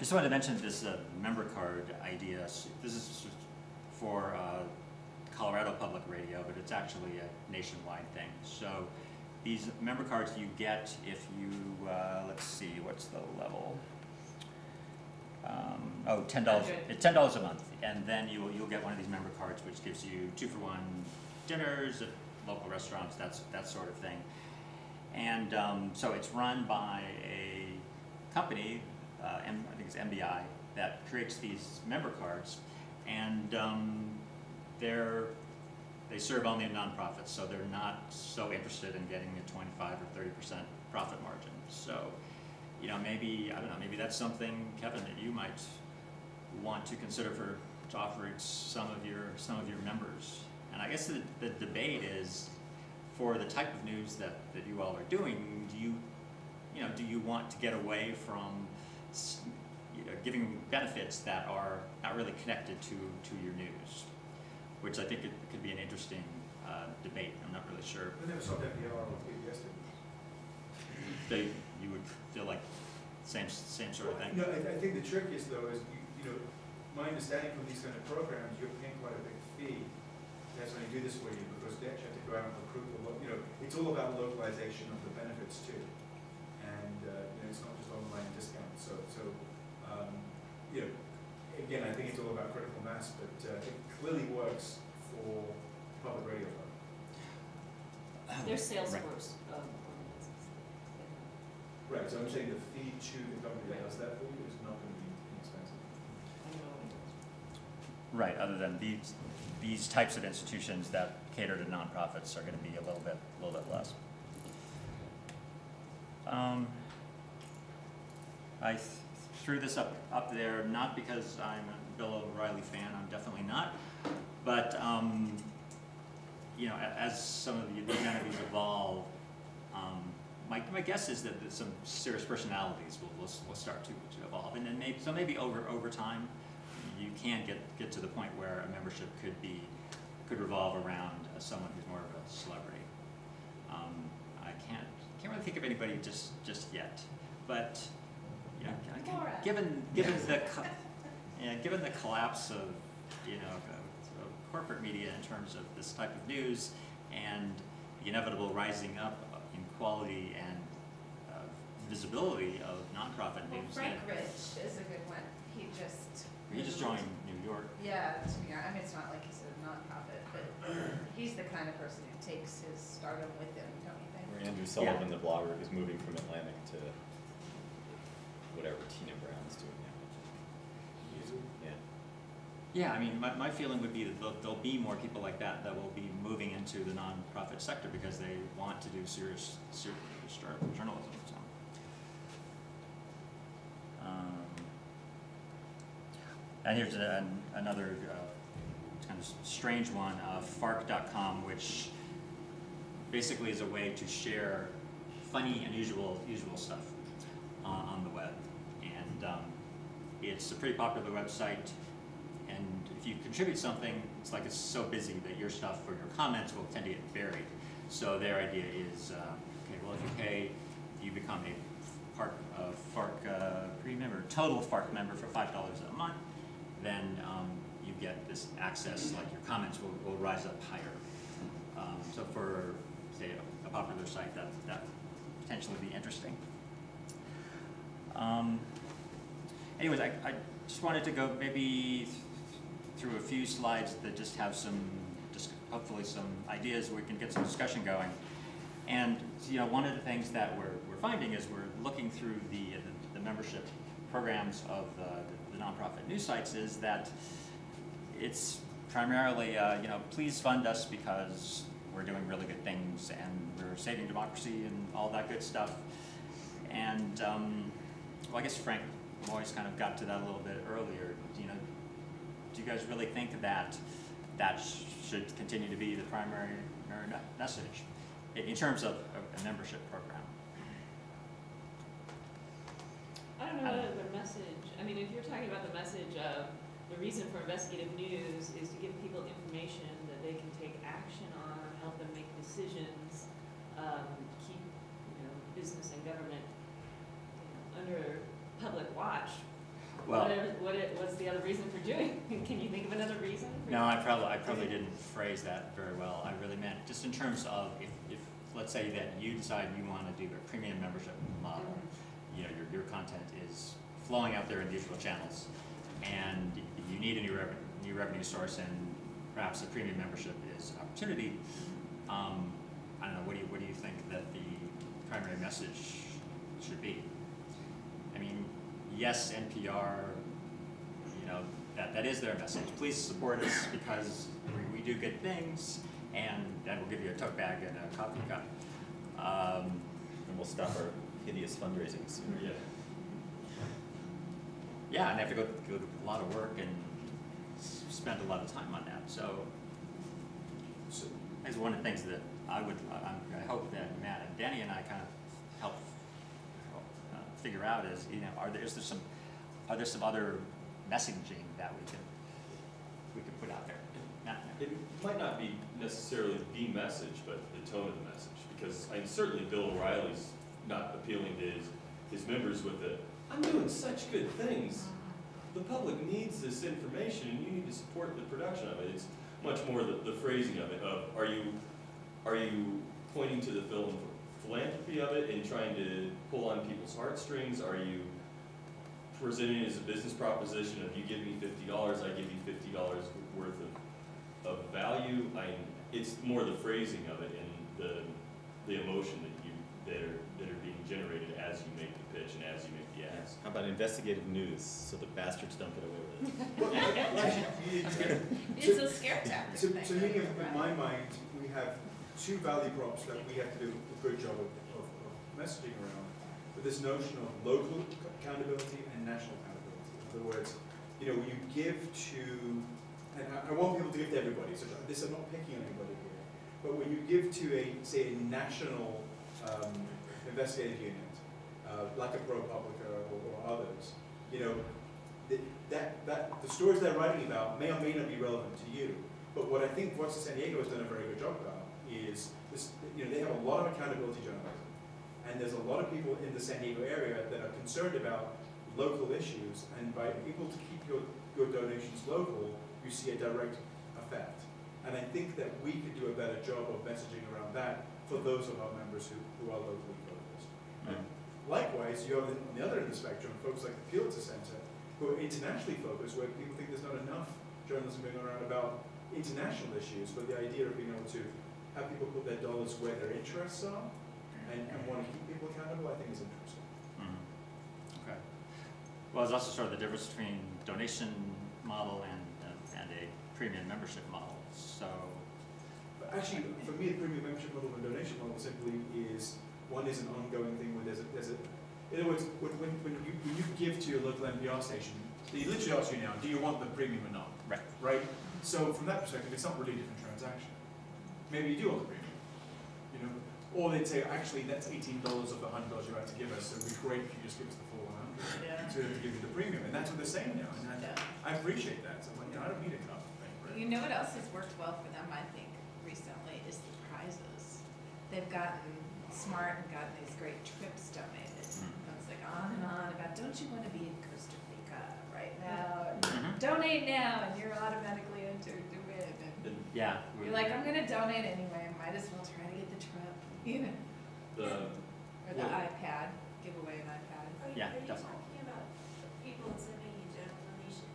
Just wanted to mention this member card idea. This is for Colorado Public Radio, but it's actually a nationwide thing. So these member cards you get if you, let's see, what's the level? Oh, $10. It's $10 a month, and then you'll get one of these member cards, which gives you 2-for-1 dinners at local restaurants, that sort of thing. And so it's run by a company, I think it's MBI, that creates these member cards, and they serve only nonprofits, so they're not so interested in getting a 25 or 30% profit margin. So, you know, maybe, I don't know, maybe that's something, Kevin, that you might want to consider to offer some of your members. And I guess the debate is, for the type of news that you all are doing, do you want to get away from giving benefits that are not really connected to your news, which I think it could be an interesting debate. I'm not really sure. I never saw NPR or PBS. You would feel like same sort of thing. No, I think the trick is though my understanding from these kind of programs, you're paying quite a big fee. That's when they do this for you, because they actually have to go out and recruit it's all about localization of the benefits too, and it's not just online discounts. So again, I think it's all about critical mass, but it clearly works for public radio. Their sales right. force. Right. So I'm saying the fee to the company that does that for you is not going to be inexpensive. Right. Other than these types of institutions that cater to nonprofits are going to be a little bit less. I threw this up there not because I'm a Bill O'Reilly fan. I'm definitely not. But as some of the entities evolve, my guess is that some serious personalities will start to evolve, and then maybe over time you can get to the point where a membership could revolve around someone who's more of a celebrity. I can't really think of anybody just yet, but given the collapse of corporate media in terms of this type of news and the inevitable rising up in quality and visibility of nonprofit news. Frank Rich is a good one. He just joined New York. Yeah, I mean, it's not like he's a nonprofit, but he's the kind of person who takes his stardom with him, don't you think? Or Andrew Sullivan, the blogger, is moving from Atlantic to whatever Tina Brown's doing now. Yeah. Yeah, I mean, my feeling would be that there'll be more people like that will be moving into the nonprofit sector because they want to do serious journalism. So. And here's another kind of strange one, fark.com, which basically is a way to share funny, unusual stuff on the web. And it's a pretty popular website. And if you contribute something, it's like it's so busy that your stuff or your comments will tend to get buried. So their idea is, okay, well, if you pay, you become a FARC pre-member, total FARC member for $5 a month, then you get this access, like your comments will rise up higher. So for, say, a popular site, that potentially be interesting. Anyways, I just wanted to go maybe through a few slides that just have hopefully some ideas where we can get some discussion going. And one of the things that we're finding is we're looking through the membership programs of the nonprofit news sites is that it's primarily please fund us because we're doing really good things and we're saving democracy and all that good stuff. And well, I guess Frank Moyes kind of got to that a little bit earlier. Do you guys really think that should continue to be the primary message in terms of a membership program? I don't know whether the message, I mean, if you're talking about the message of the reason for investigative news is to give people information that they can take action on, help them make decisions, keep business and government under public watch, Well, what's the other reason for doing? Can you think of another reason? no, I probably didn't phrase that very well. I really meant just in terms of if let's say that you decide you want to do a premium membership model, you know, your content is flowing out there in the usual channels, and you need a new revenue source, and perhaps a premium membership is an opportunity. I don't know. What do you think that the primary message should be? I mean, yes, NPR, you know, that is their message. Please support us because we do good things, and we'll give you a tote bag and a coffee cup. And we'll stop our hideous fundraising soon. Yeah. Yeah, and they have to go a lot of work and spend a lot of time on that. So it's one of the things that I hope that Matt and Danny and I kind of help figure out is, you know, are there some other messaging that we can put out there? It might not be necessarily the message, but the tone of the message, because certainly Bill O'Reilly's not appealing to his members with the, I'm doing such good things. The public needs this information, and you need to support the production of it. It's much more the phrasing of it. Of are you pointing to the philanthropy of it and trying to pull on people's heartstrings? Are you presenting it as a business proposition of you give me $50, I give you $50 worth of value? It's more the phrasing of it and the emotion that are being generated as you make the pitch and as you make the ads. How about investigative news so the bastards don't get away with it? It's a scare tactic. To me, in my mind, we have two value props that we have to do a good job of messaging around. But this notion of local accountability and national accountability. In other words, you know, when you give to, and I want people to give to everybody, so this, I'm not picking on anybody here, but when you give to say a national investigative unit, like a ProPublica or others, you know, the stories they're writing about may or may not be relevant to you. But what I think Voice of San Diego has done a very good job about is this, you know, they have a lot of accountability journalism, and there's a lot of people in the San Diego area that are concerned about local issues, and by able to keep your donations local, you see a direct effect. And I think that we could do a better job of messaging around that for those of our members who are locally focused. Mm. Likewise, you have on the other end of the spectrum, folks like the Pulitzer Center, who are internationally focused, where people think there's not enough journalism going around about international issues, but the idea of being able to have people put their dollars where their interests are and want to keep people accountable, I think is interesting. Mm-hmm. Okay. Well, there's also sort of the difference between donation model and a premium membership model. So, but actually, for me, the premium membership model and donation model simply is one is an ongoing thing where there's a in other words, when you give to your local NPR station, they literally ask you now, do you want the premium or not? right. Right? So from that perspective, it's not really a different transaction. Maybe you do want the premium, you know, or they'd say, actually, that's $18 of the $100 you're about to give us, so it'd be great if you just give us the full 100. Yeah. So we have to give you the premium, and that's what they're saying now, and I appreciate that. So I'm like, you know, I don't need a cup. You know what else has worked well for them, I think, recently, is the prizes. They've gotten smart and gotten these great trips donated. It's like on and on about, don't you want to be in Costa Rica right now? Donate now, and you're automatically entered to win. And Yeah. you're like, I'm going to donate anyway. Might as well try to get the trip, you know. Or the iPad, give away an iPad. Yeah, Are you definitely. talking about people sending a general donation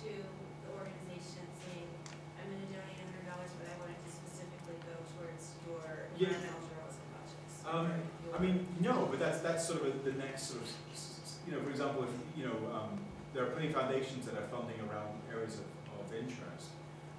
to the organization saying, I'm going to donate $100, but I want it to specifically go towards your environmental journalism projects? I mean, no, but that's sort of the next sort of, you know, for example, if, you know, there are plenty of foundations that are funding around areas of interest.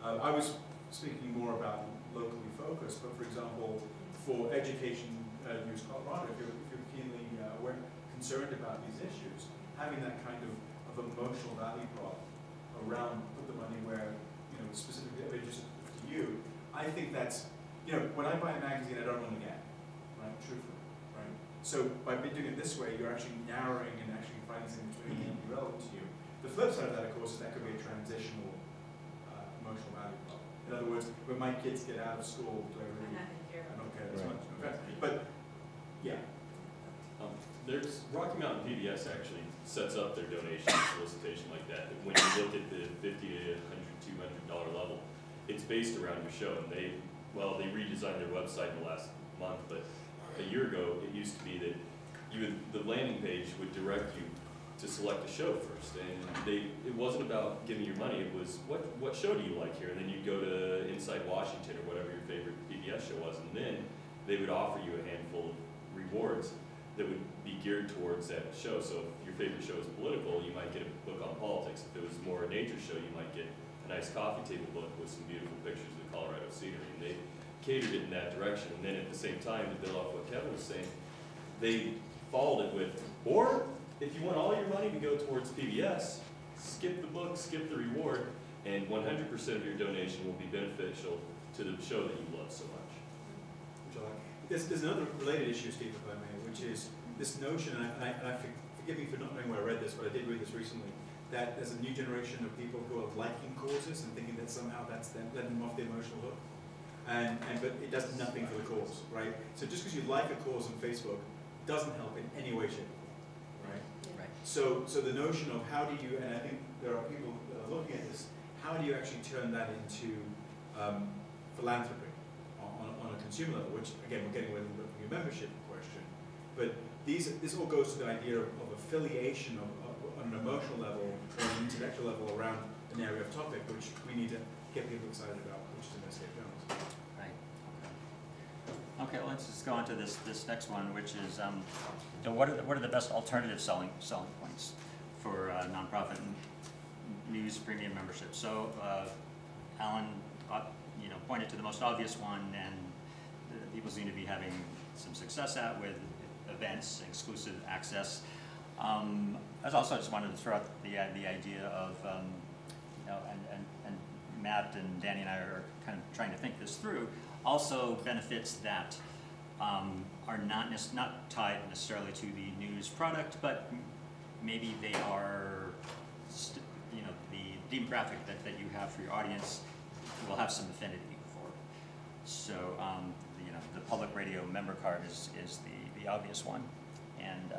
I was speaking more about locally focused, but for example, for Education News Colorado, if you're keenly concerned about these issues, having that kind of emotional value prop around, put the money where, you know, specifically of interest to you, I think that's, you know, when I buy a magazine, I don't want to get, right, truthfully, right? So by doing it this way, you're actually narrowing and actually finding something between that will be relevant to you. The flip side of that, of course, is that could be a transitional emotional value prop. In other words, when my kids get out of school, do I really, I don't care as much, okay. But, yeah. Rocky Mountain PBS actually sets up their donation solicitation like that. When you look at the $50 to $100, $200 level, it's based around your show. And they redesigned their website in the last month, but a year ago, it used to be that the landing page would direct you to select a show first. And it wasn't about giving your money, it was, what show do you like here? And then you'd go to Inside Washington or whatever your favorite PBS show was, and then they would offer you a handful of rewards that would be geared towards that show. So if your favorite show is political, you might get a book on politics. If it was more a nature show, you might get a nice coffee table book with some beautiful pictures of the Colorado scenery. And they catered it in that direction. And then at the same time, to build off what Kevin was saying, they followed it with, or if you want all your money to go towards PBS, skip the book, skip the reward, and 100% of your donation will be beneficial to the show that you love so much. Which I like. There's another related issue, Steve, if I may, which is this notion, and forgive me for not knowing where I read this, but I did read this recently, that there's a new generation of people who are liking causes and thinking that somehow that's them, letting them off the emotional hook. But it does nothing for the cause, right? So just because you like a cause on Facebook doesn't help in any way, shape, or form, right? Right. So the notion of how do you, and I think there are people that are looking at this, how do you actually turn that into philanthropy on a consumer level, which again, we're getting away from your membership question, but this all goes to the idea of affiliation on an emotional level or an intellectual level around an area of topic, which we need to get people excited about, which is investigate journalism. Right. Okay, well, let's just go on to this next one, which is what are the best alternative selling points for nonprofit news premium membership? So Alan, pointed to the most obvious one, and people seem to be having some success at with events, exclusive access. I also just wanted to throw out the idea of and Matt and Danny and I are kind of trying to think this through. Also benefits that are not tied necessarily to the news product, but maybe they are, the demographic that you have for your audience will have some affinity for. So the public radio member card is the obvious one, and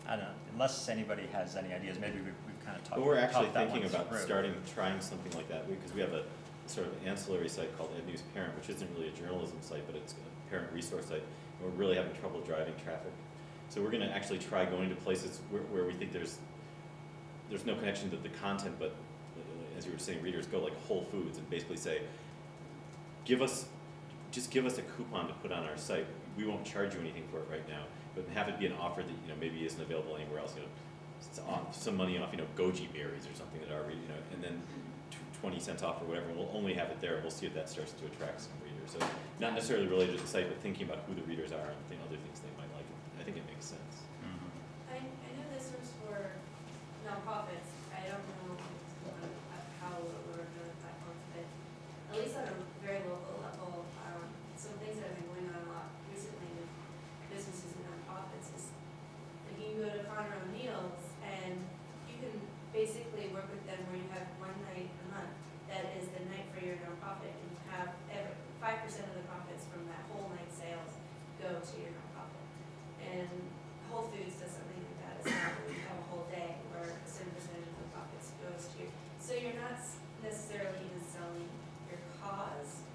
I don't know, unless anybody has any ideas, maybe we've kind of talked. But we're actually talked that thinking one about through. trying something like that, because we have a sort of ancillary site called Ed News Parent, which isn't really a journalism site, but it's a parent resource site. And we're really having trouble driving traffic. So we're going to actually try going to places where we think there's no connection to the content, but as you were saying, readers go like Whole Foods and basically say, just give us a coupon to put on our site. We won't charge you anything for it right now, but have it be an offer that maybe isn't available anywhere else. It's some money off goji berries or something that are and then 20 cents off or whatever. And we'll only have it there. We'll see if that starts to attract some readers. So not necessarily related to the site, but thinking about who the readers are and other things they might like. I think it makes sense. I know this was for nonprofits. I don't know how it would work on other platforms, but at least on a very local level, some things that have been going on a lot recently with businesses and nonprofits is like you can go to Conor O'Neill's and you can basically work with them where you have one night a month that is the night for your nonprofit, and you have 5% of the profits from that whole night sales go to your nonprofit. And Whole Foods does something like that as well, where you have a whole day where a certain percentage of the profits goes to you. So you're not necessarily even selling your cause.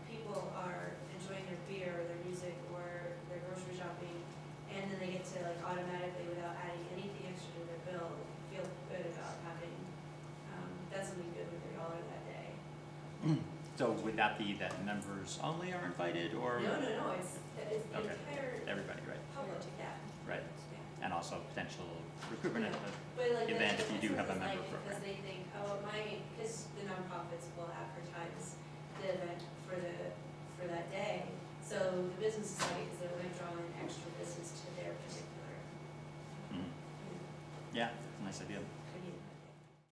People are enjoying their beer or their music or their grocery shopping, and then they get to automatically, without adding anything extra to their bill, feel good about having done something good with their dollar that day. So would that be that members only are invited, or? No, it's the Okay. entire Everybody, right? public, yeah. Right. Yeah. And also potential recruitment But event if you do have a the member business is program. because they think, because the nonprofits will advertise the event for that day. So the business is like, because they're going to draw in extra business to their particular. Yeah, nice idea.